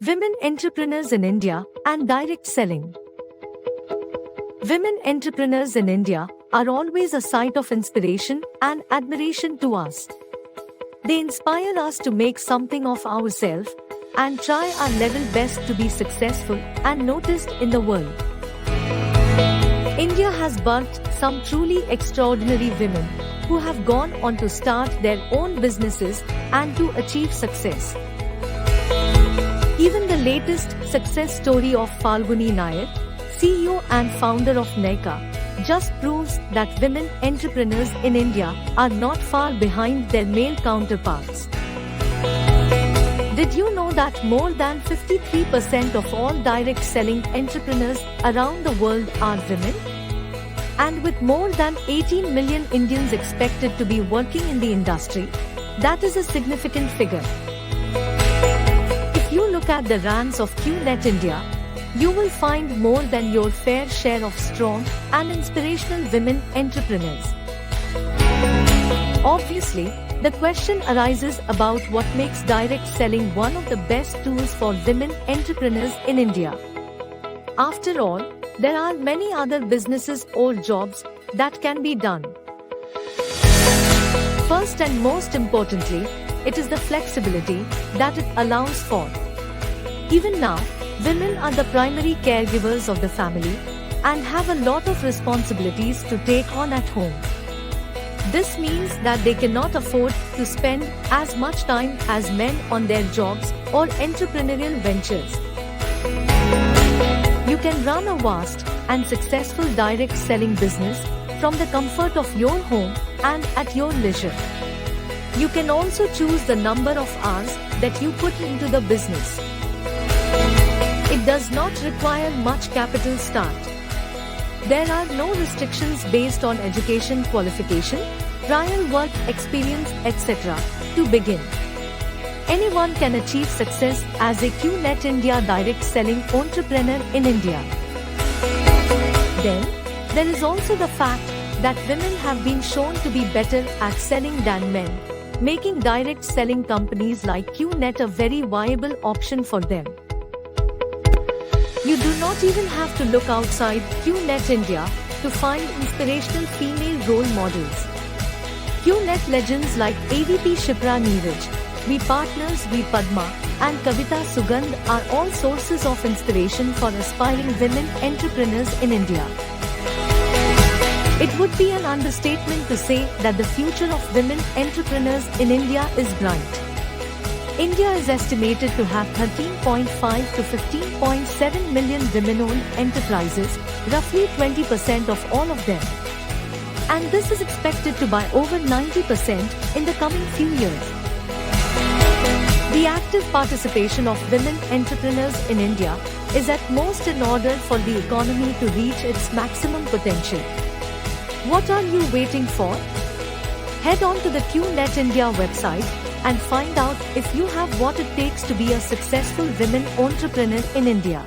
Women entrepreneurs in India and direct selling. Women entrepreneurs in India are always a sight of inspiration and admiration to us. They inspire us to make something of ourselves and try our level best to be successful and noticed in the world. India has birthed some truly extraordinary women who have gone on to start their own businesses and to achieve success. Even the latest success story of Falguni Nair, CEO and founder of Nykaa, just proves that women entrepreneurs in India are not far behind their male counterparts. Did you know that more than 53% of all direct selling entrepreneurs around the world are women? And with more than 18 million Indians expected to be working in the industry, that is a significant figure. If you look at the ranks of QNet India, you will find more than your fair share of strong and inspirational women entrepreneurs. Obviously, the question arises about what makes direct selling one of the best tools for women entrepreneurs in India. After all, there are many other businesses or jobs that can be done. First and most importantly, it is the flexibility that it allows for. Even now, women are the primary caregivers of the family and have a lot of responsibilities to take on at home. This means that they cannot afford to spend as much time as men on their jobs or entrepreneurial ventures. You can run a vast and successful direct selling business from the comfort of your home and at your leisure. You can also choose the number of hours that you put into the business. It does not require much capital start. There are no restrictions based on education qualification, prior work experience, etc. to begin. Anyone can achieve success as a QNet India direct selling entrepreneur in India. Then, there is also the fact that women have been shown to be better at selling than men, making direct selling companies like QNet a very viable option for them. You do not even have to look outside QNet India to find inspirational female role models. QNet legends like AVP Shipra Neeraj, V Partners V Padma, and Kavita Sugandh are all sources of inspiration for aspiring women entrepreneurs in India. It would be an understatement to say that the future of women entrepreneurs in India is bright. India is estimated to have 13.5 to 15.7 million women-owned enterprises, roughly 20% of all of them. And this is expected to by over 90% in the coming few years. The active participation of women entrepreneurs in India is at most in order for the economy to reach its maximum potential. What are you waiting for? Head on to the QNet India website and find out if you have what it takes to be a successful women entrepreneur in India.